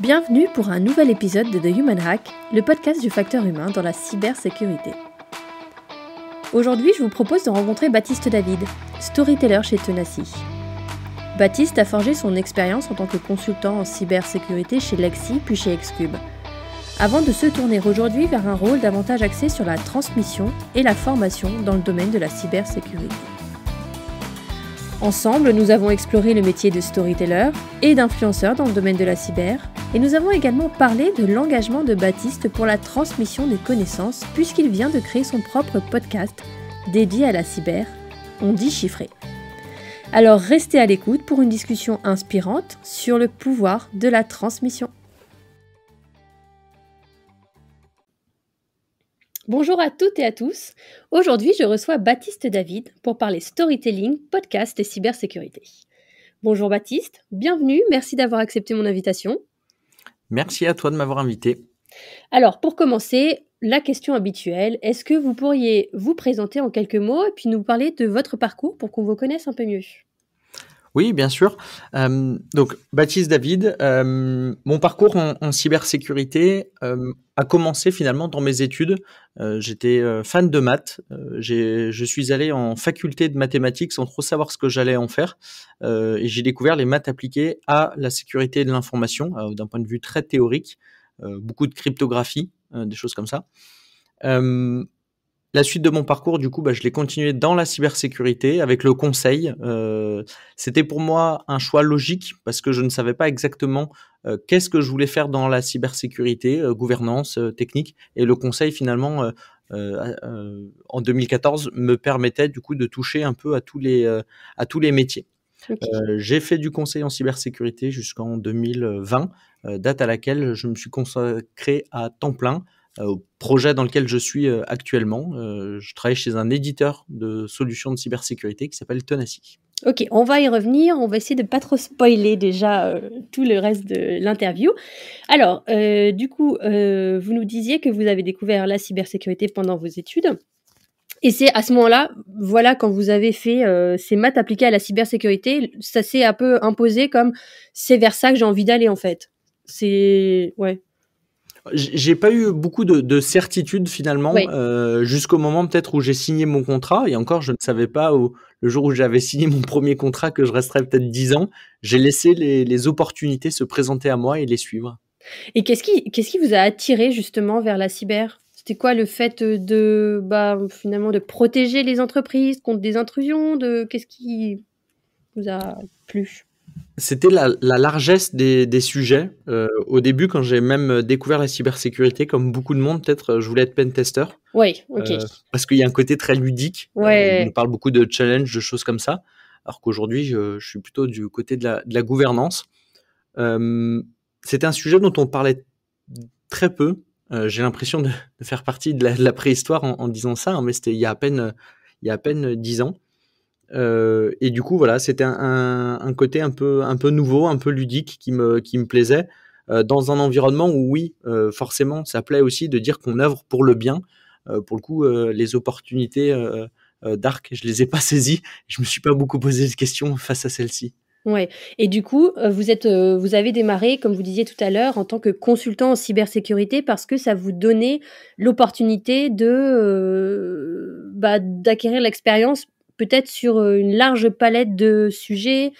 Bienvenue pour un nouvel épisode de The Human Hack, le podcast du facteur humain dans la cybersécurité. Aujourd'hui, je vous propose de rencontrer Baptiste David, storyteller chez Tenaci. Baptiste a forgé son expérience en tant que consultant en cybersécurité chez Lexi puis chez Excube, avant de se tourner aujourd'hui vers un rôle davantage axé sur la transmission et la formation dans le domaine de la cybersécurité. Ensemble, nous avons exploré le métier de storyteller et d'influenceur dans le domaine de la cyber, et nous avons également parlé de l'engagement de Baptiste pour la transmission des connaissances, puisqu'il vient de créer son propre podcast dédié à la cyber, On dit chiffré. Alors restez à l'écoute pour une discussion inspirante sur le pouvoir de la transmission. Bonjour à toutes et à tous. Aujourd'hui, je reçois Baptiste David pour parler storytelling, podcast et cybersécurité. Bonjour Baptiste, bienvenue, merci d'avoir accepté mon invitation. Merci à toi de m'avoir invité. Alors, pour commencer, la question habituelle, est-ce que vous pourriez vous présenter en quelques mots et puis nous parler de votre parcours pour qu'on vous connaisse un peu mieux ? Oui, bien sûr. Donc, Baptiste David, mon parcours en cybersécurité a commencé finalement dans mes études. J'étais fan de maths. Je suis allé en faculté de mathématiques sans trop savoir ce que j'allais en faire. Et j'ai découvert les maths appliquées à la sécurité de l'information d'un point de vue très théorique. Beaucoup de cryptographie, des choses comme ça. La suite de mon parcours, du coup, je l'ai continué dans la cybersécurité avec le conseil. C'était pour moi un choix logique parce que je ne savais pas exactement qu'est-ce que je voulais faire dans la cybersécurité, gouvernance, technique. Et le conseil, finalement, en 2014, me permettait du coup de toucher un peu à tous les métiers. Okay. J'ai fait du conseil en cybersécurité jusqu'en 2020, date à laquelle je me suis consacré à temps plein au projet dans lequel je suis actuellement. Je travaille chez un éditeur de solutions de cybersécurité qui s'appelle Tenaci. Ok, on va y revenir, on va essayer de ne pas trop spoiler déjà tout le reste de l'interview. Alors, du coup, vous nous disiez que vous avez découvert la cybersécurité pendant vos études. Et c'est à ce moment-là, voilà, quand vous avez fait ces maths appliquées à la cybersécurité, ça s'est un peu imposé comme c'est vers ça que j'ai envie d'aller en fait. C'est... ouais. J'ai pas eu beaucoup de certitude finalement, Oui. jusqu'au moment peut-être où j'ai signé mon contrat. Et encore, je ne savais pas le jour où j'avais signé mon premier contrat que je resterais peut-être 10 ans. J'ai laissé les opportunités se présenter à moi et les suivre. Et qu'est-ce qui vous a attiré justement vers la cyber ? C'était quoi le fait de finalement de protéger les entreprises contre des intrusions ? Qu'est-ce qui vous a plu ? C'était la largesse des sujets. Au début, quand j'ai même découvert la cybersécurité, comme beaucoup de monde, peut-être, je voulais être pentester. Oui, ok. Parce qu'il y a un côté très ludique. Ouais. On nous parle beaucoup de challenge, de choses comme ça. Alors qu'aujourd'hui, je suis plutôt du côté de la gouvernance. C'était un sujet dont on parlait très peu. J'ai l'impression de faire partie de la préhistoire en disant ça, hein, mais c'était il y a à peine 10 ans. Et du coup, voilà, c'était un côté un peu nouveau, un peu ludique qui me plaisait, dans un environnement où oui, forcément, ça plaît aussi de dire qu'on œuvre pour le bien. Pour le coup, les opportunités d'Arc, je les ai pas saisies. Je me suis pas beaucoup posé de questions face à celle-ci. Ouais. Et du coup, vous avez démarré, comme vous disiez tout à l'heure, en tant que consultant en cybersécurité parce que ça vous donnait l'opportunité d'acquérir l'expérience peut-être sur une large palette de sujets,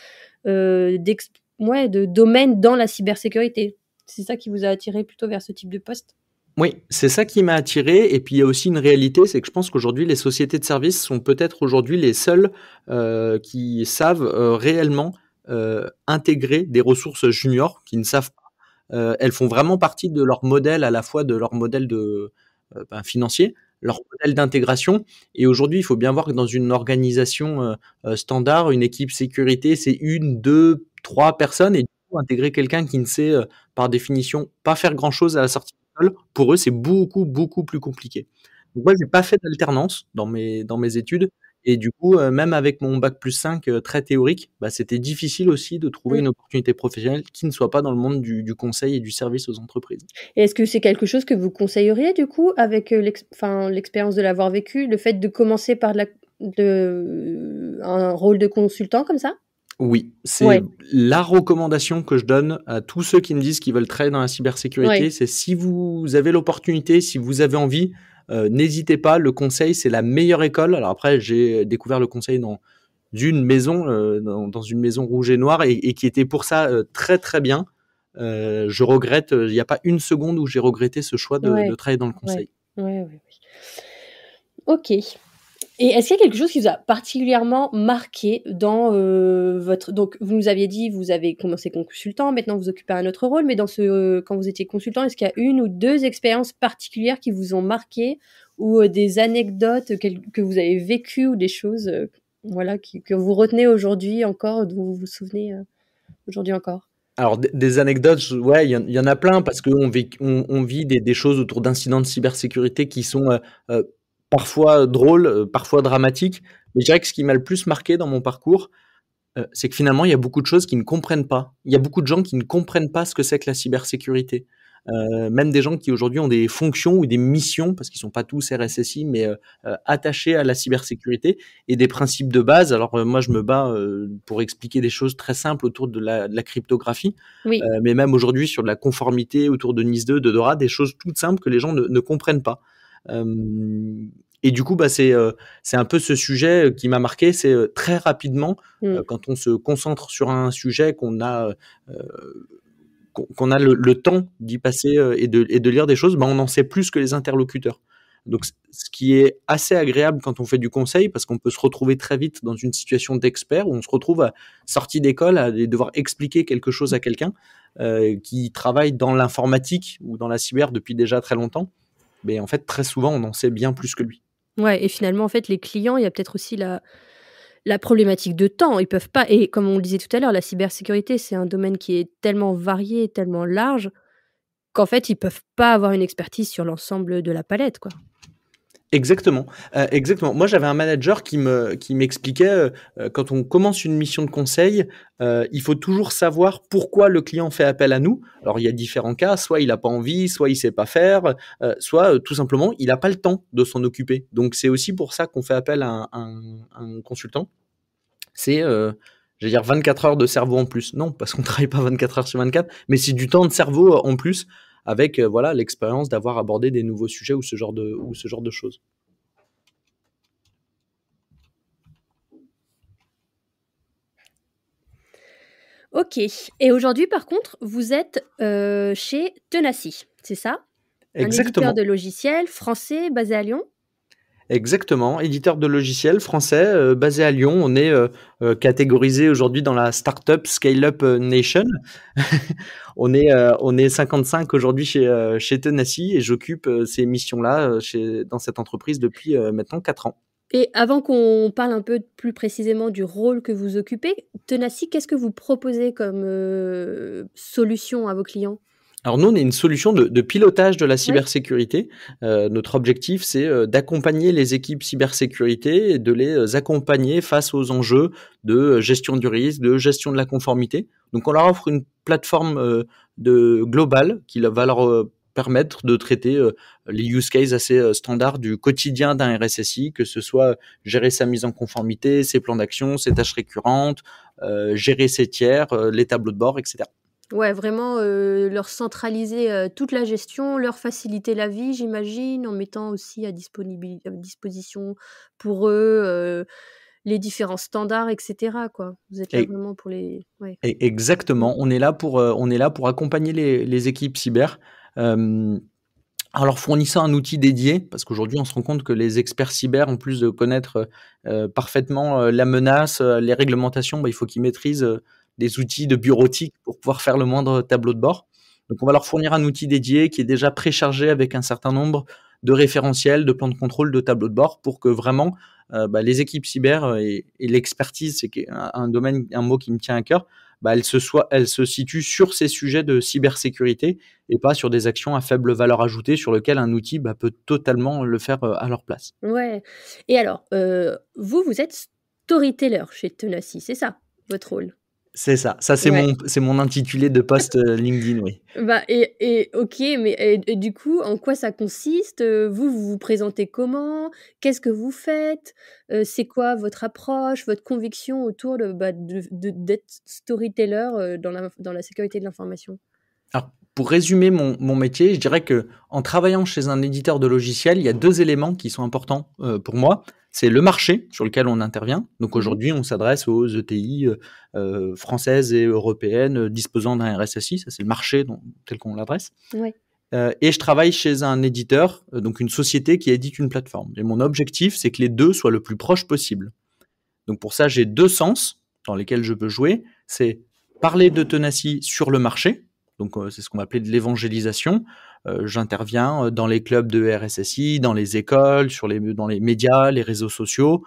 de domaines dans la cybersécurité. C'est ça qui vous a attiré plutôt vers ce type de poste ? Oui, c'est ça qui m'a attiré. Et puis il y a aussi une réalité, c'est que je pense qu'aujourd'hui, les sociétés de services sont peut-être aujourd'hui les seules qui savent réellement intégrer des ressources juniors qui ne savent pas. Elles font vraiment partie de leur modèle, à la fois de leur modèle financier, leur modèle d'intégration. Et aujourd'hui, il faut bien voir que dans une organisation standard, une équipe sécurité, c'est 1, 2, 3 personnes. Et du coup, intégrer quelqu'un qui ne sait, par définition, pas faire grand-chose à la sortie de l'école, pour eux, c'est beaucoup, beaucoup plus compliqué. Donc moi, j'ai pas fait d'alternance dans mes études. Et du coup, même avec mon bac+5 très théorique, c'était difficile aussi de trouver une opportunité professionnelle qui ne soit pas dans le monde du conseil et du service aux entreprises. Et est-ce que c'est quelque chose que vous conseilleriez du coup avec l'expérience de l'avoir vécu, le fait de commencer par un rôle de consultant comme ça ? Oui, c'est Ouais, la recommandation que je donne à tous ceux qui me disent qu'ils veulent travailler dans la ouais, cybersécurité, c'est si vous avez l'opportunité, si vous avez envie, n'hésitez pas. Le conseil, c'est la meilleure école. Alors après, j'ai découvert le conseil dans une maison, dans une maison rouge et noire et qui était pour ça, très, très bien. Je regrette, il n'y a pas une seconde où j'ai regretté ce choix de ouais, travailler dans le ouais, conseil. ouais, ouais. OK. Et est-ce qu'il y a quelque chose qui vous a particulièrement marqué dans, votre donc vous nous aviez dit, vous avez commencé consultant, maintenant vous occupez un autre rôle, mais dans ce, quand vous étiez consultant, est-ce qu'il y a une ou 2 expériences particulières qui vous ont marqué ou, des anecdotes, que vous avez vécues ou des choses, voilà, que vous retenez aujourd'hui encore, dont vous vous souvenez, aujourd'hui encore? Alors des anecdotes, ouais, il y en a plein parce qu'on vit des choses autour d'incidents de cybersécurité qui sont, parfois drôles, parfois dramatiques. Mais je dirais que ce qui m'a le plus marqué dans mon parcours, c'est que finalement, il y a beaucoup de choses qu'ils ne comprennent pas. Il y a beaucoup de gens qui ne comprennent pas ce que c'est que la cybersécurité. Même des gens qui aujourd'hui ont des fonctions ou des missions, parce qu'ils sont pas tous RSSI, mais attachés à la cybersécurité et des principes de base. Alors moi, je me bats pour expliquer des choses très simples autour de la cryptographie, Oui. mais même aujourd'hui sur de la conformité autour de NIS 2, de DORA, des choses toutes simples que les gens ne comprennent pas. Et du coup, bah, c'est un peu ce sujet qui m'a marqué. C'est très rapidement, Mmh. quand on se concentre sur un sujet, qu'on a le temps d'y passer et de lire des choses, bah, on en sait plus que les interlocuteurs. Donc, ce qui est assez agréable quand on fait du conseil, parce qu'on peut se retrouver très vite dans une situation d'expert où on se retrouve sorti d'école à devoir expliquer quelque chose à quelqu'un qui travaille dans l'informatique ou dans la cyber depuis déjà très longtemps. Mais en fait, très souvent, on en sait bien plus que lui. Ouais et finalement, en fait, les clients, il y a peut-être aussi la problématique de temps. Ils peuvent pas et comme on le disait tout à l'heure, la cybersécurité, c'est un domaine qui est tellement varié, tellement large qu'en fait, ils peuvent pas avoir une expertise sur l'ensemble de la palette, quoi. Exactement, exactement. Moi, j'avais un manager qui m'expliquait, quand on commence une mission de conseil, il faut toujours savoir pourquoi le client fait appel à nous. Alors, il y a différents cas, soit il a pas envie, soit il sait pas faire, soit, tout simplement, il a pas le temps de s'en occuper. Donc c'est aussi pour ça qu'on fait appel à un consultant. C'est, j'allais dire 24 heures de cerveau en plus. Non, parce qu'on travaille pas 24 heures sur 24, mais c'est du temps de cerveau, en plus avec, voilà, l'expérience d'avoir abordé des nouveaux sujets ou ce genre de choses. OK et aujourd'hui, par contre, vous êtes, chez Tenaci, c'est ça? Un éditeur Exactement, de logiciels français basé à Lyon? exactement. Éditeur de logiciels français, basé à Lyon. On est, catégorisé aujourd'hui dans la startup scale-up, nation. On est 55 aujourd'hui chez Tenaci et j'occupe, ces missions-là, dans cette entreprise depuis, maintenant 4 ans. Et avant qu'on parle un peu plus précisément du rôle que vous occupez, Tenaci, qu'est-ce que vous proposez comme, solution à vos clients? Alors nous, on est une solution de pilotage de la Oui? cybersécurité. Notre objectif, c'est, d'accompagner les équipes cybersécurité et de les accompagner face aux enjeux de, gestion du risque, de gestion de la conformité. Donc on leur offre une plateforme, globale qui va leur, permettre de traiter, les use cases assez, standards du quotidien d'un RSSI, que ce soit gérer sa mise en conformité, ses plans d'action, ses tâches récurrentes, gérer ses tiers, les tableaux de bord et cetera. Ouais, vraiment, leur centraliser, toute la gestion, leur faciliter la vie, j'imagine, en mettant aussi à disposition pour eux, les différents standards et cetera, quoi. Vous êtes là Et vraiment pour les ouais. Mmh. Exactement, on est là pour accompagner les équipes cyber, hem, en leur fournissant un outil dédié, parce qu'aujourd'hui, on se rend compte que les experts cyber, en plus de connaître, parfaitement, la menace, les réglementations, bah, il faut qu'ils maîtrisent, des outils de bureautique pour pouvoir faire le moindre tableau de bord. Donc on va leur fournir un outil dédié qui est déjà préchargé avec un certain nombre de référentiels, de plans de contrôle, de tableaux de bord pour que vraiment, bah, les équipes cyber, et l'expertise, c'est un domaine, un mot qui me tient à cœur, bah, elles se situent sur ces sujets de cybersécurité et pas sur des actions à faible valeur ajoutée sur lequel un outil, bah, peut totalement le faire, à leur place. Ouais et alors, vous, vous êtes storyteller chez Tenaci, c'est ça, votre rôle? C'est ça. Ça, Ouais. c'est mon intitulé de post LinkedIn, oui. Bah et OK, mais et du coup, en quoi ça consiste? Vous vous présentez comment? Qu'est-ce que vous faites? C'est quoi votre approche, votre conviction autour de d'être storyteller, dans la sécurité de l'information? Alors, pour résumer mon métier, je dirais que en travaillant chez un éditeur de logiciels, il y a 2 éléments qui sont importants, pour moi. C'est le marché sur lequel on intervient. Donc Mmh. aujourd'hui, on s'adresse aux ETI, françaises et européennes, disposant d'un RSSI. Ça, c'est le marché tel qu'on l'adresse. Ouais. Et je travaille chez un éditeur, donc une société qui édite une plateforme. Et mon objectif, c'est que les 2 soient le plus proches possible. Donc pour ça, j'ai 2 sens dans lesquels je peux jouer. C'est parler de Tenacy sur le marché, donc c'est ce qu'on va appeler de l'évangélisation. J'interviens dans les clubs de RSSI, dans les écoles, dans les médias, les réseaux sociaux,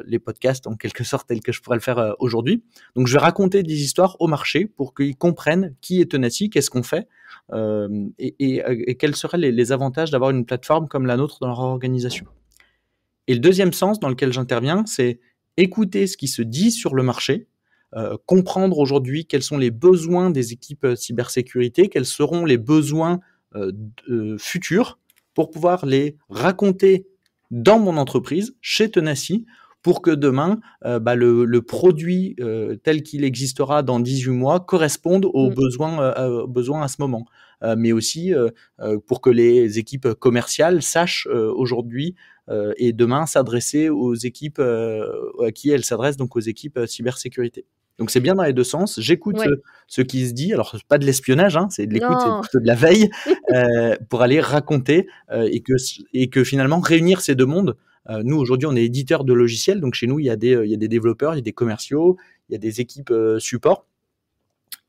les podcasts en quelque sorte tels que je pourrais le faire aujourd'hui. Donc je vais raconter des histoires au marché pour qu'ils comprennent qui est Tenacy, qu'est-ce qu'on fait, et quels seraient les avantages d'avoir une plateforme comme la nôtre dans leur organisation. Et le deuxième sens dans lequel j'interviens, c'est écouter ce qui se dit sur le marché, comprendre aujourd'hui quels sont les besoins des équipes cybersécurité, quels seront les besoins futurs pour pouvoir les raconter dans mon entreprise, chez Tenacy, pour que demain, le produit tel qu'il existera dans 18 mois corresponde Mmh. aux besoins à ce moment. Mais aussi pour que les équipes commerciales sachent aujourd'hui et demain s'adresser aux équipes à qui elles s'adressent, donc aux équipes cybersécurité. Donc c'est bien dans les 2 sens. J'écoute Ouais. ce qui se dit. Alors c'est pas de l'espionnage, hein, c'est de l'écoute, c'est Non! plutôt de la veille, pour aller raconter, et que finalement réunir ces 2 mondes. Nous aujourd'hui, on est éditeur de logiciels, donc chez nous il y a des développeurs, il y a des commerciaux, il y a des équipes support,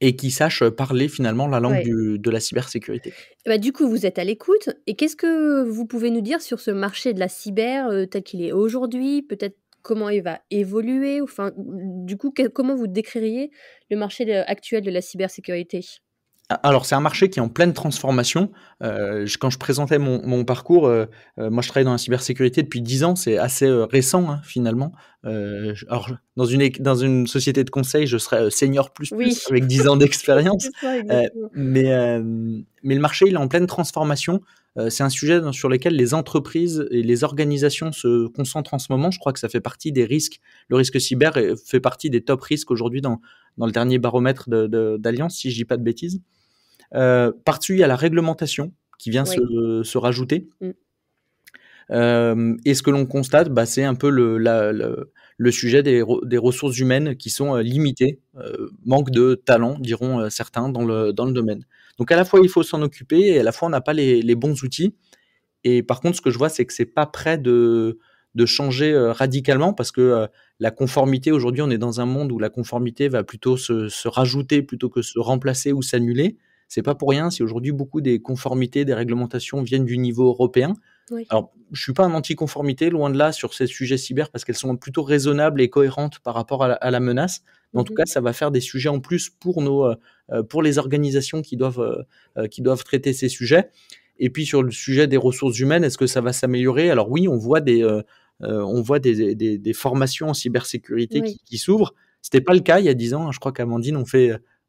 et qui sachent parler finalement la langue Ouais. de la cybersécurité. Bah, du coup, vous êtes à l'écoute et qu'est-ce que vous pouvez nous dire sur ce marché de la cyber, tel qu'il est aujourd'hui? Peut-être comment il va évoluer? Enfin, du coup, comment vous décririez le marché actuel de la cybersécurité? Alors, c'est un marché qui est en pleine transformation. Quand je présentais mon parcours, moi, je travaille dans la cybersécurité depuis 10 ans. C'est assez récent, hein, finalement. Dans une société de conseil, je serais senior plus Oui, plus avec 10 ans d'expérience. c'est ça, Euh, exactement. mais le marché, il est en pleine transformation. C'est un sujet sur lequel les entreprises et les organisations se concentrent en ce moment. Je crois que ça fait partie des risques. Le risque cyber fait partie des top risques aujourd'hui dans le dernier baromètre d'Alliance, si je dis pas de bêtises. Par-dessus, il y a la réglementation qui vient Oui. se rajouter. Mmh. Et ce que l'on constate, c'est un peu le sujet des ressources humaines qui sont limitées, manque de talent, diront certains, dans le domaine. Donc à la fois, il faut s'en occuper et à la fois, on n'a pas les bons outils. Et par contre, ce que je vois, c'est que c'est pas prêt de changer radicalement parce que la conformité, aujourd'hui, on est dans un monde où la conformité va plutôt se rajouter plutôt que se remplacer ou s'annuler. C'est pas pour rien si aujourd'hui beaucoup des conformités, des réglementations viennent du niveau européen. Oui. Alors, je suis pas un anti-conformité, loin de là, sur ces sujets cyber, parce qu'elles sont plutôt raisonnables et cohérentes par rapport à la menace. Mais en tout Mmh. cas, ça va faire des sujets en plus pour les organisations qui doivent traiter ces sujets. Et puis sur le sujet des ressources humaines, est-ce que ça va s'améliorer? Alors oui, on voit des formations en cybersécurité Oui. qui s'ouvrent. C'était pas le cas il y a 10 ans, hein. Je crois qu'Amandine,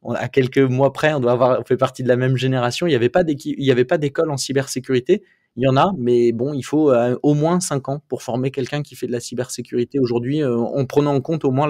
à quelques mois près, on fait partie de la même génération. Il y avait pas d'école en cybersécurité. Il y en a, mais bon, il faut au moins 5 ans pour former quelqu'un qui fait de la cybersécurité aujourd'hui, en prenant en compte au moins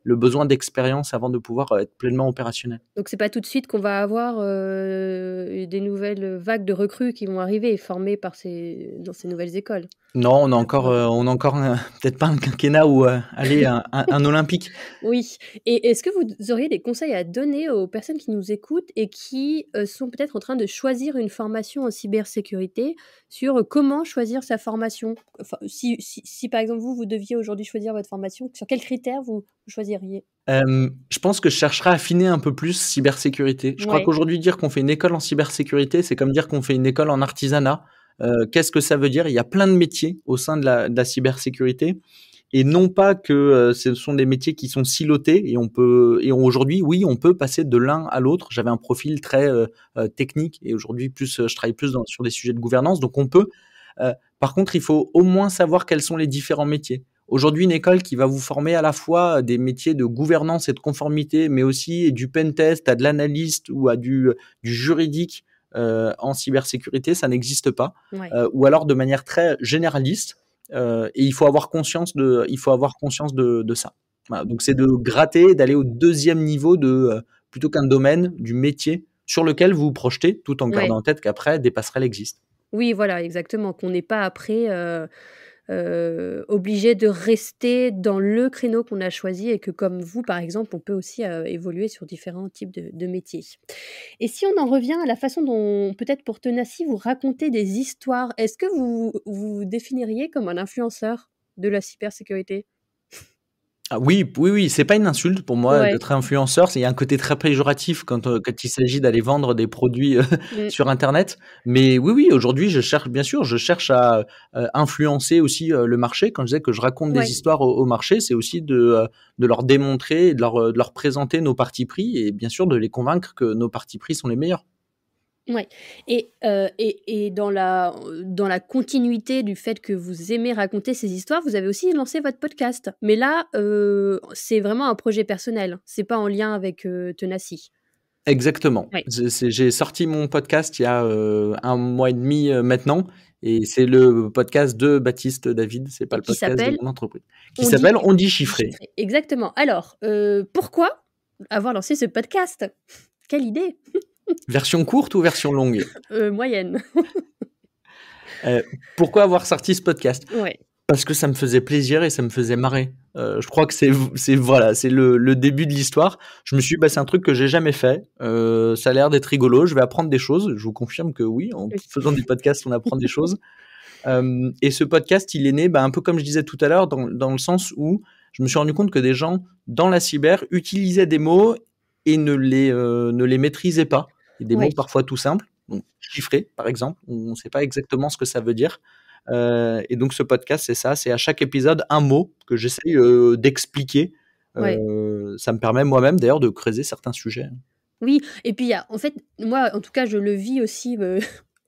le besoin d'expérience avant de pouvoir être pleinement opérationnel. Donc c'est pas tout de suite qu'on va avoir, des nouvelles vagues de recrues qui vont arriver formées dans ces nouvelles écoles? Non, D'accord. on a encore peut-être pas un quinquennat ou allez, un olympique. Oui, et est-ce que vous auriez des conseils à donner aux personnes qui nous écoutent et qui, sont peut-être en train de choisir une formation en cybersécurité sur, comment choisir sa formation? Enfin, si par exemple vous deviez aujourd'hui choisir votre formation, sur quels critères vous choisiriez? Je pense que je chercherai à affiner un peu plus cybersécurité. Je crois Ouais. qu'aujourd'hui, dire qu'on fait une école en cybersécurité, c'est comme dire qu'on fait une école en artisanat. Qu'est-ce que ça veut dire? Il y a plein de métiers au sein de la cybersécurité, et non pas que ce sont des métiers qui sont silotés, aujourd'hui, oui, on peut passer de l'un à l'autre. J'avais un profil très technique, et aujourd'hui je travaille plus sur des sujets de gouvernance, donc on peut. Par contre, il faut au moins savoir quels sont les différents métiers. Aujourd'hui, une école qui va vous former à la fois à des métiers de gouvernance et de conformité, mais aussi du pentest, à de l'analyste ou à du juridique en cybersécurité, ça n'existe pas. Ouais. Ou alors de manière très généraliste. Et il faut avoir conscience de ça. Voilà, donc c'est de gratter, d'aller au deuxième niveau plutôt qu'un domaine du métier sur lequel vous vous projetez, tout en Ouais. gardant en tête qu'après des passerelles existent. Oui, voilà, exactement, qu'on n'est pas après, obligé de rester dans le créneau qu'on a choisi et que comme vous, par exemple, on peut aussi, évoluer sur différents types de métiers. Et si on en revient à la façon dont, peut-être pour Tenaci, vous racontez des histoires, est-ce que vous définiriez comme un influenceur de la cybersécurité? Ah oui, oui, oui, c'est pas une insulte pour moi Ouais. d'être influenceur. Il y a un côté très péjoratif quand il s'agit d'aller vendre des produits Mmh. sur internet. Mais oui, oui, aujourd'hui, je cherche à influencer aussi le marché. Quand je disais que je raconte des Ouais. histoires au marché, c'est aussi de leur démontrer, de leur présenter nos partis pris et bien sûr de les convaincre que nos partis pris sont les meilleurs. Ouais, et dans la continuité du fait que vous aimez raconter ces histoires, vous avez aussi lancé votre podcast. Mais là, c'est vraiment un projet personnel, c'est pas en lien avec, Tenaci? Exactement. Ouais. J'ai sorti mon podcast il y a 1 mois et demi maintenant et c'est le podcast de Baptiste David, c'est pas Et le qui podcast de s'appelle mon entreprise, qui On dit s'appelle On dit On dit chiffré. chiffré. Exactement. Alors, pourquoi avoir lancé ce podcast? Quelle idée! Version courte ou version longue? Moyenne. Heu, Pourquoi avoir sorti ce podcast? Ouais. Parce que ça me faisait plaisir et ça me faisait marrer. Je crois que c'est voilà, c'est le début de l'histoire. Je me suis dit: «Bah, c'est un truc que j'ai jamais fait, ça a l'air d'être rigolo, je vais apprendre des choses». Je vous confirme que oui, en Oui. faisant des podcasts, on apprend des choses. Et ce podcast, il est né, bah, un peu comme je disais tout à l'heure, dans le sens où je me suis rendu compte que des gens dans la cyber utilisaient des mots et ne les maîtrisaient pas. Et des mots Ouais. parfois tout simples, donc chiffrés par exemple, où on ne sait pas exactement ce que ça veut dire. Et donc ce podcast, c'est ça, c'est à chaque épisode un mot que j'essaye d'expliquer. Ouais. Ça me permet moi-même d'ailleurs de creuser certains sujets. Oui, et puis il y a en fait, moi, en tout cas, je le vis aussi,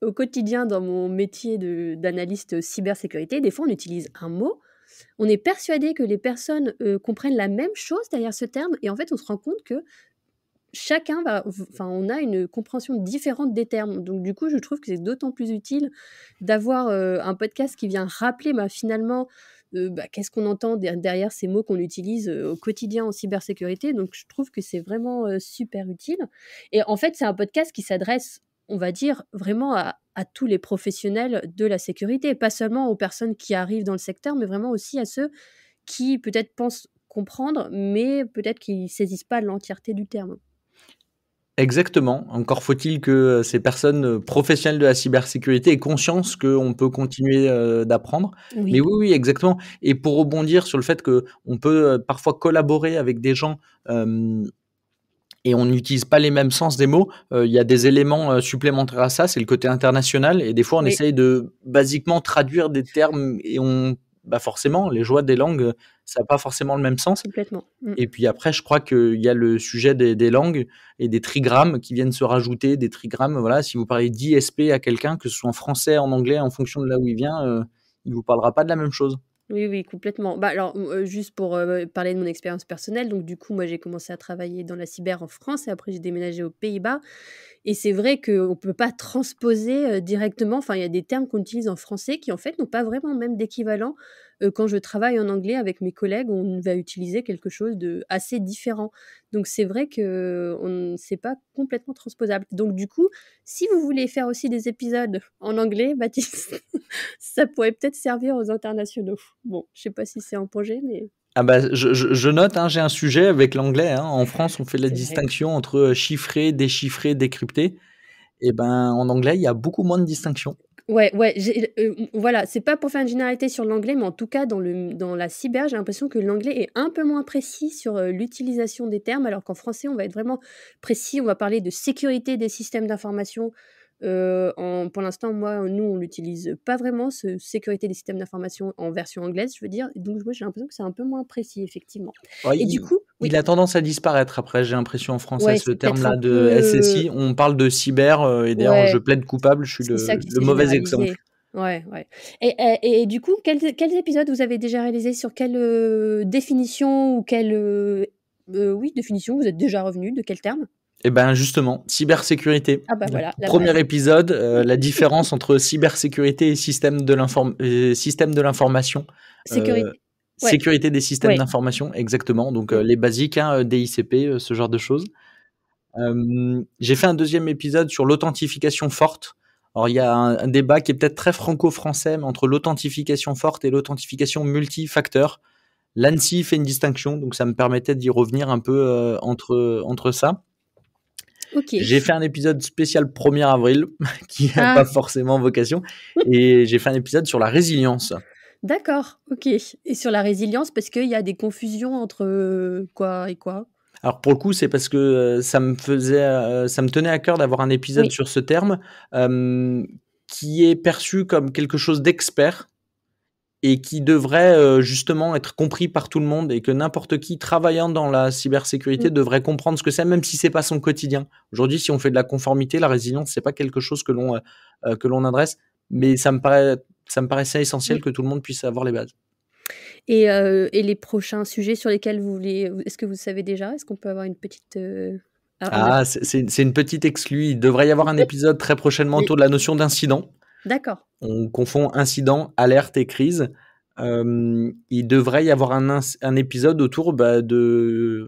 au quotidien dans mon métier d'analyste cybersécurité. Des fois, on utilise un mot, on est persuadé que les personnes, comprennent la même chose derrière ce terme et en fait, on se rend compte que chacun enfin, on a une compréhension différente des termes. Donc du coup, je trouve que c'est d'autant plus utile d'avoir, un podcast qui vient rappeler, bah, finalement, qu'est-ce qu'on entend derrière ces mots qu'on utilise, au quotidien en cybersécurité. Donc je trouve que c'est vraiment, super utile et en fait, c'est un podcast qui s'adresse, on va dire, vraiment à tous les professionnels de la sécurité. Pas seulement aux personnes qui arrivent dans le secteur, mais vraiment aussi à ceux qui peut-être pensent comprendre, mais peut-être qu'ils saisissent pas l'entièreté du terme. Exactement. Encore faut-il que ces personnes professionnelles de la cybersécurité aient conscience qu'on peut continuer d'apprendre. Mais Oui. oui, oui, exactement. Et pour rebondir sur le fait qu'on peut parfois collaborer avec des gens et on n'utilise pas les mêmes sens des mots, il y a des éléments supplémentaires à ça, c'est le côté international. Et des fois, on Oui. essaye de basiquement traduire des termes et bah forcément, les joies des langues, ça n'a pas forcément le même sens. Complètement. Mmh. Et puis après, je crois qu'il y a le sujet des langues et des trigrammes qui viennent se rajouter. Des trigrammes, voilà, si vous parlez d'ISP à quelqu'un, que ce soit en français, en anglais, en fonction de là où il vient, il vous parlera pas de la même chose. Oui, oui, complètement. Bah, alors, juste pour, parler de mon expérience personnelle, donc du coup, moi, j'ai commencé à travailler dans la cyber en France et après j'ai déménagé aux Pays-Bas et c'est vrai qu'on ne peut pas transposer, directement. Enfin, il y a des termes qu'on utilise en français qui, en fait, n'ont pas vraiment même d'équivalent. Quand je travaille en anglais avec mes collègues, on va utiliser quelque chose de assez différent. Donc c'est vrai que c'est pas complètement transposable. Donc du coup, si vous voulez faire aussi des épisodes en anglais, Baptiste, ça pourrait peut-être servir aux internationaux. Bon, je sais pas si c'est un projet, mais Ah bah, je note, hein, j'ai un sujet avec l'anglais, hein. En France, on fait la c'est vrai. distinction entre chiffré, déchiffré, décrypté. Et ben, en anglais, il y a beaucoup moins de distinctions. Ouais, ouais, voilà, c'est pas pour faire une généralité sur l'anglais, mais en tout cas dans la cyber, j'ai l'impression que l'anglais est un peu moins précis sur, l'utilisation des termes, alors qu'en français, on va être vraiment précis. On va parler de sécurité des systèmes d'information. Pour l'instant, moi, nous, on l'utilise pas vraiment, ce sécurité des systèmes d'information en version anglaise, je veux dire. Donc moi, j'ai l'impression que c'est un peu moins précis, effectivement. Ouais, Et du coup il oui, a tendance à disparaître après, j'ai l'impression en français, ouais, ce c'est peut-être terme-là un de peu SSI. On parle de cyber, et d'ailleurs, je ouais, plaide coupable, je suis c'est ça qui le s'est mauvais exemple. généralisé. Ouais, ouais. Et du coup, quels épisodes vous avez déjà réalisés? Sur quelle définition ou oui, définition vous êtes déjà revenu? De quel terme? Et ben justement, cybersécurité. Ah bah voilà, la Premier base. épisode, la différence entre cybersécurité et système de l'information. Euh, Sécurité. Ouais, Sécurité des systèmes ouais. d'information, exactement. Donc Mmh. les basiques, hein, DICP, ce genre de choses. J'ai fait un deuxième épisode sur l'authentification forte. Alors il y a un débat qui est peut-être très franco-français, mais entre l'authentification forte et l'authentification multifacteur. L'ANSSI fait une distinction, donc ça me permettait d'y revenir un peu entre ça. OK. J'ai fait un épisode spécial 1er avril, qui n'a Ah! pas forcément vocation, et j'ai fait un épisode sur la résilience. D'accord, OK. Et sur la résilience, parce qu'il y a des confusions entre quoi et quoi? Alors pour le coup, c'est parce que ça me tenait à cœur d'avoir un épisode Oui. sur ce terme, qui est perçu comme quelque chose d'expert et qui devrait justement être compris par tout le monde, et que n'importe qui travaillant dans la cybersécurité Mmh. devrait comprendre ce que c'est, même si c'est pas son quotidien. Aujourd'hui, si on fait de la conformité, la résilience, c'est pas quelque chose que l'on adresse, mais ça me paraissait Mmh. essentiel que tout le monde puisse avoir les bases. Et les prochains sujets sur lesquels vous voulez est-ce que vous savez déjà? Est-ce qu'on peut avoir une petite, un Ah, aperçu? c'est une petite exclue. Il devrait y avoir un épisode très prochainement Oui, autour de la notion d'incident. d'accord. On confond incident, alerte et crise. Il devrait y avoir un épisode autour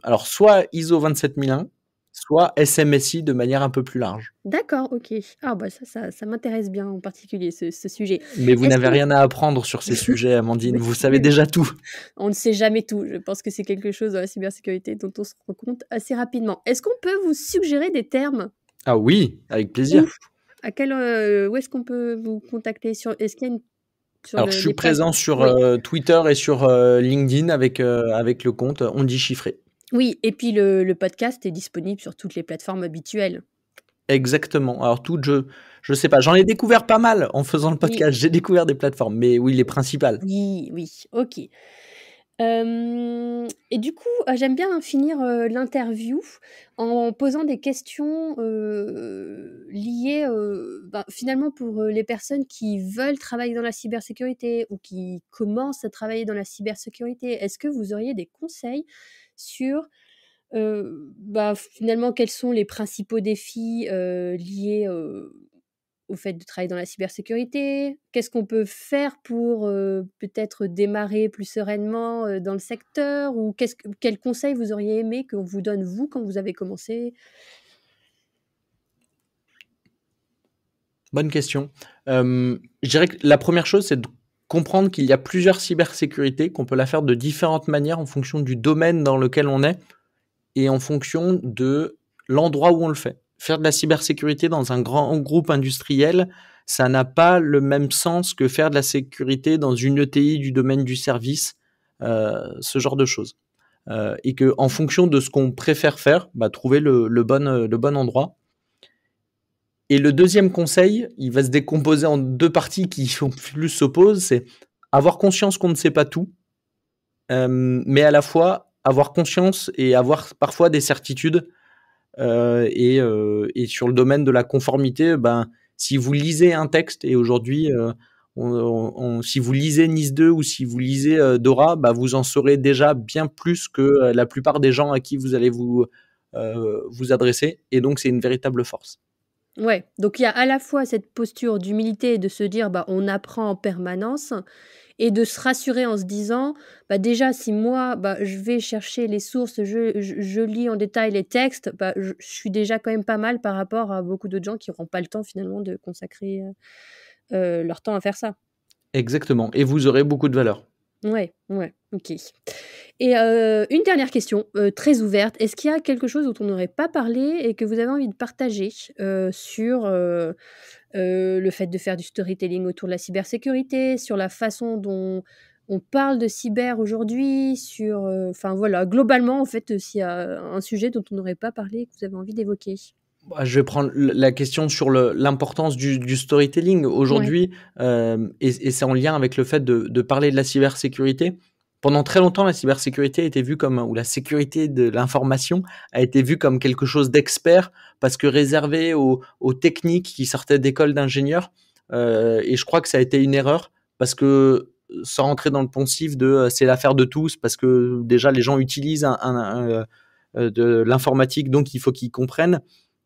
alors soit ISO 27001, soit SMSI de manière un peu plus large. D'accord, OK. Ah bah ça m'intéresse bien en particulier ce sujet. Mais vous Est-ce n'avez qu'on rien à apprendre sur ces sujets, Amandine. Oui, Vous savez oui, oui. déjà tout. On ne sait jamais tout. Je pense que c'est quelque chose dans la cybersécurité dont on se rend compte assez rapidement. Est-ce qu'on peut vous suggérer des termes? Ah oui, avec plaisir. Où? Où est-ce qu'on peut vous contacter? Est-ce qu'il y a sur Alors, je suis les pages? présent sur Oui. Twitter et sur LinkedIn avec le compte On dit chiffré. Oui, et puis le podcast est disponible sur toutes les plateformes habituelles. Exactement. Alors je sais pas, j'en ai découvert pas mal en faisant le Oui, podcast. J'ai découvert des plateformes, mais oui, les principales. oui, oui, OK. Et du coup, j'aime bien finir, l'interview en posant des questions, liées, finalement pour, les personnes qui veulent travailler dans la cybersécurité ou qui commencent à travailler dans la cybersécurité. Est-ce que vous auriez des conseils sur, finalement, quels sont les principaux défis, liés, au fait de travailler dans la cybersécurité? Qu'est-ce qu'on peut faire pour, peut-être démarrer plus sereinement, dans le secteur? Ou quels conseils vous auriez aimé qu'on vous donne, vous, quand vous avez commencé? Bonne question. Je dirais que la première chose, c'est de comprendre qu'il y a plusieurs cybersécurités, qu'on peut la faire de différentes manières en fonction du domaine dans lequel on est et en fonction de l'endroit où on le fait. Faire de la cybersécurité dans un grand groupe industriel, ça n'a pas le même sens que faire de la sécurité dans une ETI du domaine du service, ce genre de choses. Et que en fonction de ce qu'on préfère faire, trouver le bon endroit. Et le deuxième conseil, il va se décomposer en deux parties qui en plus s'opposent. C'est avoir conscience qu'on ne sait pas tout, mais à la fois avoir conscience et avoir parfois des certitudes. Et sur le domaine de la conformité, si vous lisez un texte, et aujourd'hui, si vous lisez NIS2 ou si vous lisez DORA, vous en saurez déjà bien plus que la plupart des gens à qui vous allez vous adresser. Et donc, c'est une véritable force. Ouais, donc il y a à la fois cette posture d'humilité, de se dire: «On apprend en permanence», et de se rassurer en se disant: déjà si moi, je vais chercher les sources, je lis en détail les textes, je suis déjà quand même pas mal par rapport à beaucoup d'autres gens qui n'auront pas le temps finalement de consacrer, leur temps à faire ça. Exactement. Et vous aurez beaucoup de valeur. Ouais, ouais, OK. Et une dernière question, très ouverte. Est-ce qu'il y a quelque chose dont on n'aurait pas parlé et que vous avez envie de partager, sur, le fait de faire du storytelling autour de la cybersécurité, sur la façon dont on parle de cyber aujourd'hui, sur, enfin voilà, globalement en fait, s'il y a un sujet dont on n'aurait pas parlé et que vous avez envie d'évoquer? Je vais prendre la question sur l'importance du storytelling. Ouais. Aujourd'hui, et c'est en lien avec le fait de parler de la cybersécurité. Pendant très longtemps, la cybersécurité a été vue ou la sécurité de l'information a été vue comme quelque chose d'expert, parce que réservé aux techniques qui sortaient d'écoles d'ingénieurs. et je crois que ça a été une erreur parce que sans rentrer dans le poncif de c'est l'affaire de tous, parce que déjà les gens utilisent de l'informatique, donc il faut qu'ils comprennent.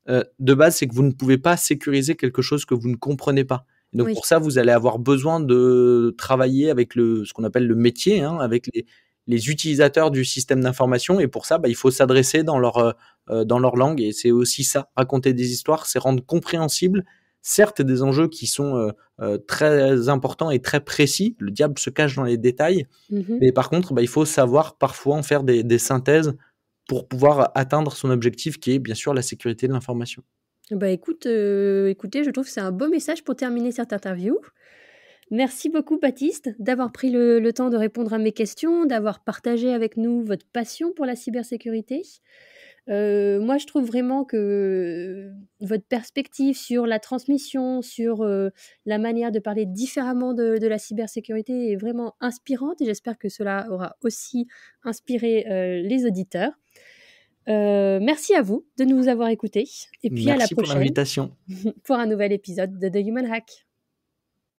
De base, c'est que vous ne pouvez pas sécuriser quelque chose que vous ne comprenez pas. Et donc Oui. pour ça, vous allez avoir besoin de travailler avec ce qu'on appelle le métier, hein, avec les utilisateurs du système d'information. Et pour ça, il faut s'adresser dans leur langue. Et c'est aussi ça, raconter des histoires, c'est rendre compréhensible, certes, des enjeux qui sont très importants et très précis. Le diable se cache dans les détails. Mais par contre, il faut savoir parfois en faire des synthèses pour pouvoir atteindre son objectif qui est bien sûr la sécurité de l'information. Écoutez, je trouve que c'est un beau message pour terminer cette interview. Merci beaucoup Baptiste d'avoir pris le temps de répondre à mes questions, d'avoir partagé avec nous votre passion pour la cybersécurité. Moi, je trouve vraiment que votre perspective sur la transmission, sur la manière de parler différemment de la cybersécurité est vraiment inspirante et j'espère que cela aura aussi inspiré les auditeurs. Merci à vous de nous avoir écoutés et puis à la Merci pour prochaine l'invitation. pour un nouvel épisode de The Human Hack.